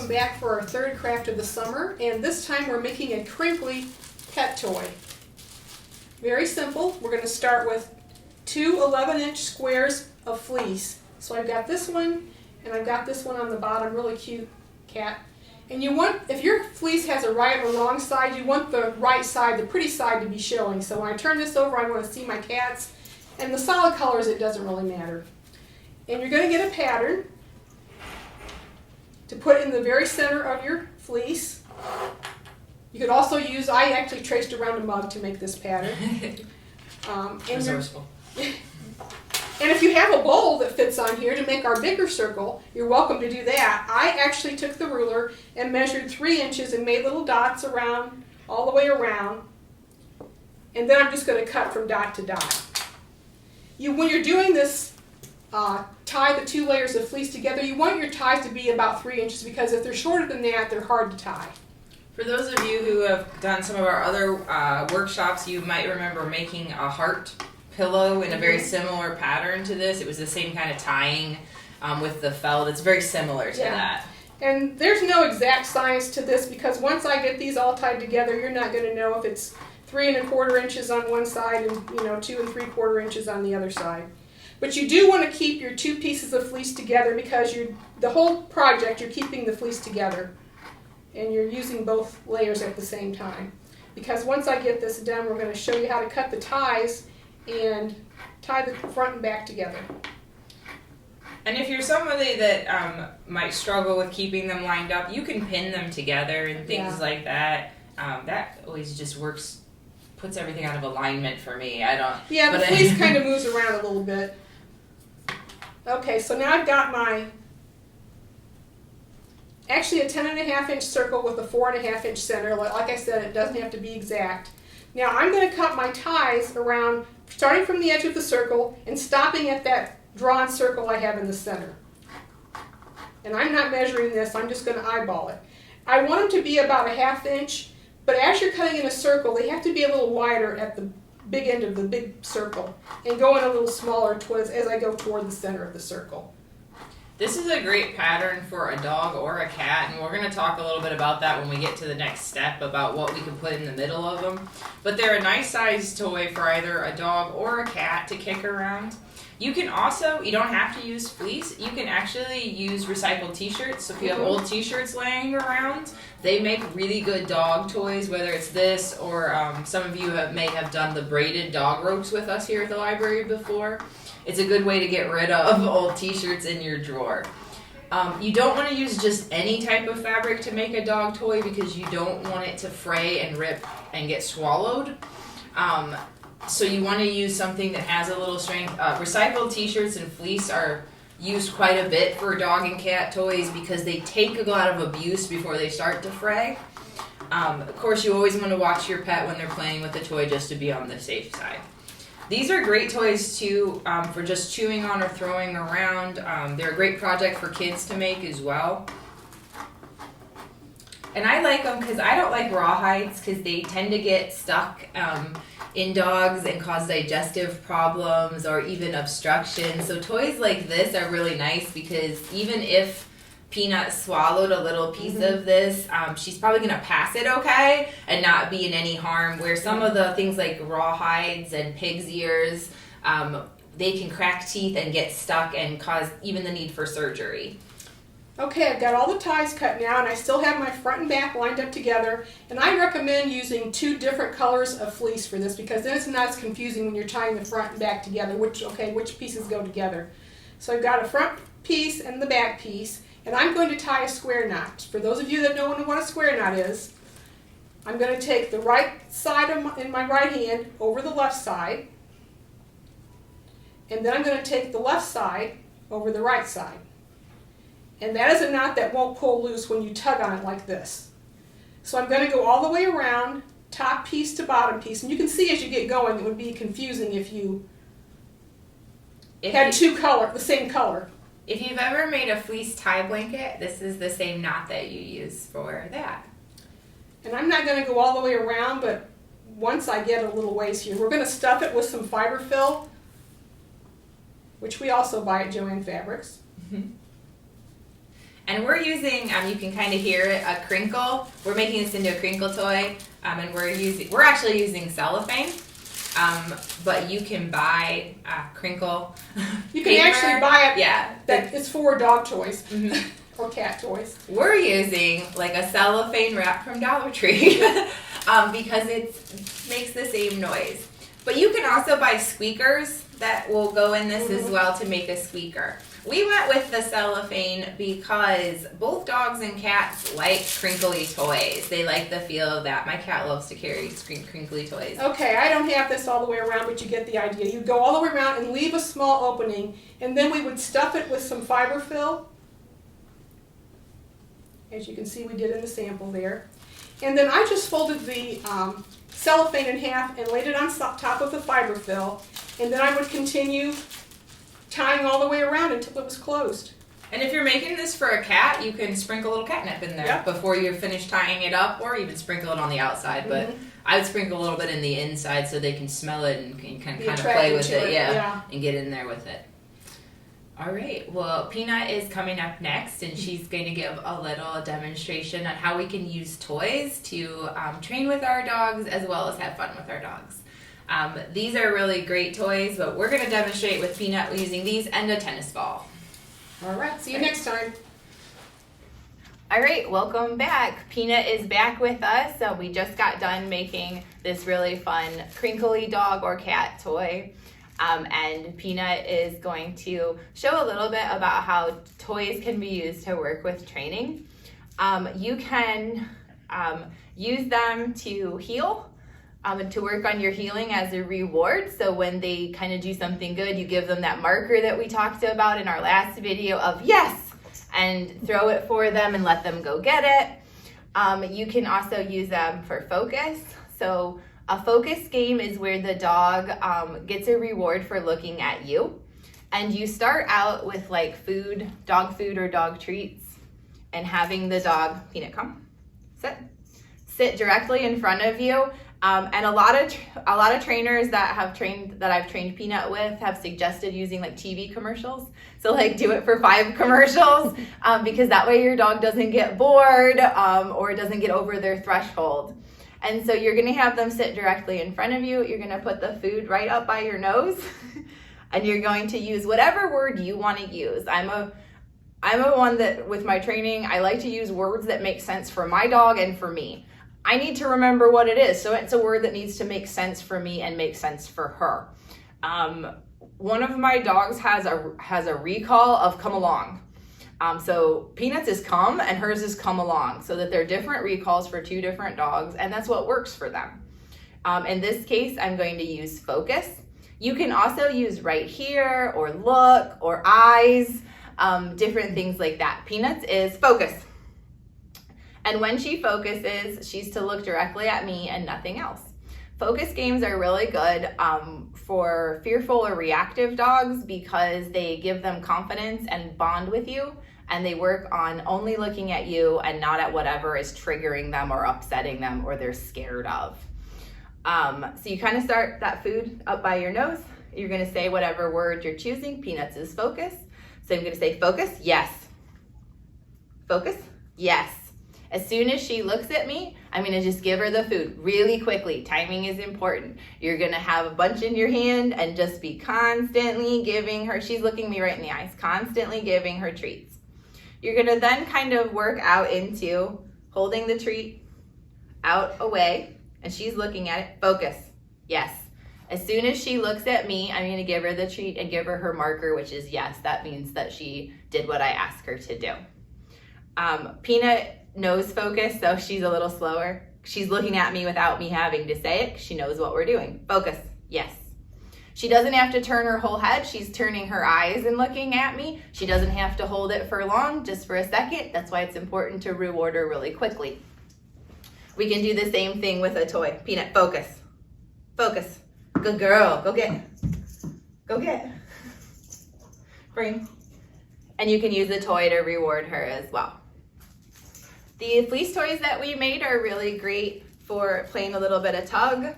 welcome back for our third craft of the summer, and this time we're making a crinkly pet toy. Very simple. We're going to start with two 11-inch squares of fleece. So I've got this one and I've got this one on the bottom, really cute cat. And you want, if your fleece has a right or wrong side, you want the right side, the pretty side, to be showing. So when I turn this over, I want to see my cats. And the solid colors, it doesn't really matter. And you're going to get a pattern to put in the very center of your fleece. You could also use, I actually traced around a mug to make this pattern. Resourceful. And if you have a bowl that fits on here to make our bigger circle, you're welcome to do that. I actually took the ruler and measured 3 inches and made little dots around, all the way around. And then I'm just going to cut from dot to dot. When you're doing this, tie the two layers of fleece together, you want your ties to be about 3 inches, because if they're shorter than that, they're hard to tie. For those of you who have done some of our other workshops, you might remember making a heart pillow in a very similar pattern to this. It was the same kind of tying with the felt. It's very similar to that. And there's no exact science to this, because once I get these all tied together, you're not going to know if it's 3 1/4 inches on one side and 2 3/4 inches on the other side. But you do want to keep your two pieces of fleece together, because the whole project, you're keeping the fleece together. And you're using both layers at the same time. Because once I get this done, we're going to show you how to cut the ties and tie the front and back together. And if you're somebody that might struggle with keeping them lined up, you can pin them together and things like that. That always just works, puts everything out of alignment for me. The fleece kind of moves around a little bit. Okay, so now I've got actually a 10.5-inch circle with a 4.5-inch center. Like I said, it doesn't have to be exact. Now I'm going to cut my ties around, starting from the edge of the circle and stopping at that drawn circle I have in the center. And I'm not measuring this, I'm just going to eyeball it. I want them to be about a 1/2 inch, but as you're cutting in a circle, they have to be a little wider at the big end of the big circle and go in a little smaller as I go toward the center of the circle. This is a great pattern for a dog or a cat, and we're going to talk a little bit about that when we get to the next step about what we can put in the middle of them. But they're a nice sized toy for either a dog or a cat to kick around. You can also, you don't have to use fleece, you can actually use recycled t-shirts. So if you have old t-shirts laying around, they make really good dog toys, whether it's this or some of you may have done the braided dog ropes with us here at the library before. It's a good way to get rid of old t-shirts in your drawer. You don't want to use just any type of fabric to make a dog toy, because you don't want it to fray and rip and get swallowed. So you want to use something that has a little strength. Recycled t-shirts and fleece are used quite a bit for dog and cat toys because they take a lot of abuse before they start to fray. Of course, you always want to watch your pet when they're playing with the toy, just to be on the safe side. These are great toys too for just chewing on or throwing around. They're a great project for kids to make as well. And I like them because I don't like rawhides, because they tend to get stuck in dogs and cause digestive problems or even obstruction. So toys like this are really nice, because even if Peanut swallowed a little piece of this, she's probably going to pass it okay and not be in any harm, where some of the things like rawhides and pig's ears, they can crack teeth and get stuck and cause even the need for surgery. Okay, I've got all the ties cut now, and I still have my front and back lined up together. And I recommend using 2 different colors of fleece for this, because then it's not as confusing when you're tying the front and back together, which pieces go together. So I've got a front piece and the back piece, and I'm going to tie a square knot. For those of you that don't know what a square knot is, I'm going to take the right side in my right hand over the left side, and then I'm going to take the left side over the right side. And that is a knot that won't pull loose when you tug on it like this. So I'm going to go all the way around, top piece to bottom piece. And you can see as you get going, it would be confusing if you had the same color. If you've ever made a fleece tie blanket, this is the same knot that you use for that. And I'm not going to go all the way around, but once I get a little ways here, we're going to stuff it with some fiber fill, which we also buy at Joann Fabrics. And we're using, you can kind of hear it, a crinkle. We're making this into a crinkle toy, and we're actually using cellophane. But you can buy crinkle. You can actually buy it. Yeah. That it's for dog toys or cat toys. We're using like a cellophane wrap from Dollar Tree because it makes the same noise. But you can also buy squeakers that will go in this as well to make a squeaker. We went with the cellophane because both dogs and cats like crinkly toys. They like the feel of that. My cat loves to carry crinkly toys. Okay, I don't have this all the way around, but you get the idea. You go all the way around and leave a small opening, and then we would stuff it with some fiberfill. As you can see, we did in the sample there. And then I just folded the cellophane in half and laid it on top of the fiberfill, and then I would continue tying all the way around until it was closed. And if you're making this for a cat, you can sprinkle a little catnip in there before you finish tying it up, or even sprinkle it on the outside. But I would sprinkle a little bit in the inside so they can smell it and can kind of play with it, and get in there with it. All right, well, Peanut is coming up next, and she's going to give a little demonstration on how we can use toys to train with our dogs as well as have fun with our dogs. These are really great toys, but we're going to demonstrate with Peanut using these and a tennis ball. All right, see you next time. All right, welcome back. Peanut is back with us. So we just got done making this really fun crinkly dog or cat toy. And Peanut is going to show a little bit about how toys can be used to work with training. You can use them to heal. To work on your healing as a reward. So when they kind of do something good, you give them that marker that we talked about in our last video of yes, and throw it for them and let them go get it. You can also use them for focus. So a focus game is where the dog gets a reward for looking at you. And you start out with like dog food or dog treats, and having the dog, Peanut, come, sit directly in front of you. And a lot of trainers that I've trained Peanut with have suggested using like TV commercials. So like do it for 5 commercials because that way your dog doesn't get bored or doesn't get over their threshold. And so you're gonna have them sit directly in front of you. You're gonna put the food right up by your nose and you're going to use whatever word you wanna use. I'm a one that with my training, I like to use words that make sense for my dog and for me. I need to remember what it is. So it's a word that needs to make sense for me and make sense for her. One of my dogs has a recall of come along. So Peanut's is come and hers is come along, so that they're different recalls for 2 different dogs, and that's what works for them. In this case, I'm going to use focus. You can also use right here or look or eyes, different things like that. Peanut's is focus. And when she focuses, she's to look directly at me and nothing else. Focus games are really good for fearful or reactive dogs because they give them confidence and bond with you, and they work on only looking at you and not at whatever is triggering them or upsetting them or they're scared of. So you kind of start that food up by your nose. You're gonna say whatever word you're choosing. Peanuts is focus. So I'm gonna say focus, yes. Focus, yes. As soon as she looks at me, I'm gonna just give her the food really quickly. Timing is important. You're gonna have a bunch in your hand and just be constantly giving her, she's looking me right in the eyes, constantly giving her treats. You're gonna then kind of work out into holding the treat out away, and she's looking at it, focus, yes. As soon as she looks at me, I'm gonna give her the treat and give her her marker, which is yes. That means that she did what I asked her to do. Peanut knows focus, so she's a little slower. She's looking at me without me having to say it. She knows what we're doing. Focus, yes. She doesn't have to turn her whole head. She's turning her eyes and looking at me. She doesn't have to hold it for long, just for a second. That's why it's important to reward her really quickly. We can do the same thing with a toy. Peanut, focus. Focus. Good girl. Go get. Go get. Bring. And you can use the toy to reward her as well. The fleece toys that we made are really great for playing a little bit of tug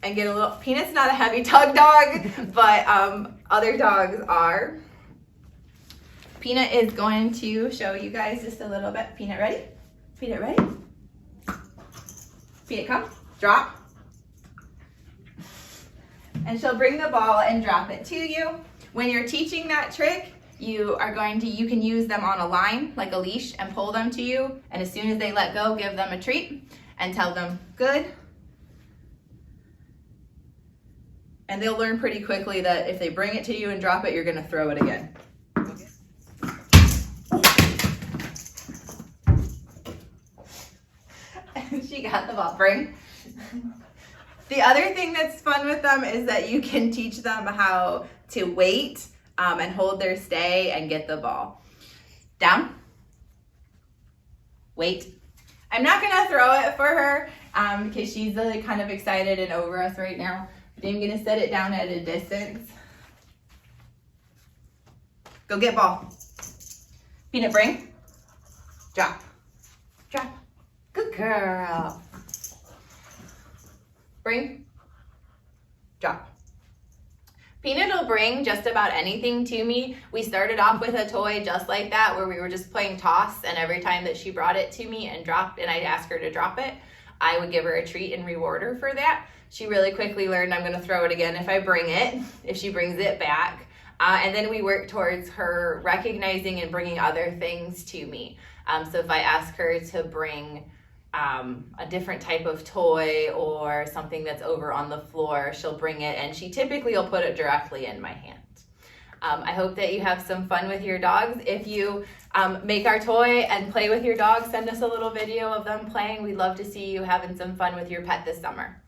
and get a little, Peanut's not a heavy tug dog, but other dogs are. Peanut is going to show you guys just a little bit. Peanut, ready? Peanut, ready? Peanut, come. Drop. And she'll bring the ball and drop it to you. When you're teaching that trick, you can use them on a line, like a leash, and pull them to you. And as soon as they let go, give them a treat and tell them, good. And they'll learn pretty quickly that if they bring it to you and drop it, you're gonna throw it again. She got the ball. Bring. The other thing that's fun with them is that you can teach them how to wait and hold their stay and get the ball. Down. Wait. I'm not gonna throw it for her because she's kind of excited and over us right now. But I'm gonna set it down at a distance. Go get ball. Peanut, bring. Drop. Drop. Good girl. Bring. Drop. Peanut will bring just about anything to me. We started off with a toy just like that where we were just playing toss, and every time that she brought it to me and dropped, and I'd ask her to drop it, I would give her a treat and reward her for that. She really quickly learned I'm gonna throw it again if I bring it, if she brings it back. And then we work towards her recognizing and bringing other things to me. So if I ask her to bring a different type of toy or something that's over on the floor, she'll bring it, and she typically will put it directly in my hand. I hope that you have some fun with your dogs. If you make our toy and play with your dog, send us a little video of them playing. We'd love to see you having some fun with your pet this summer.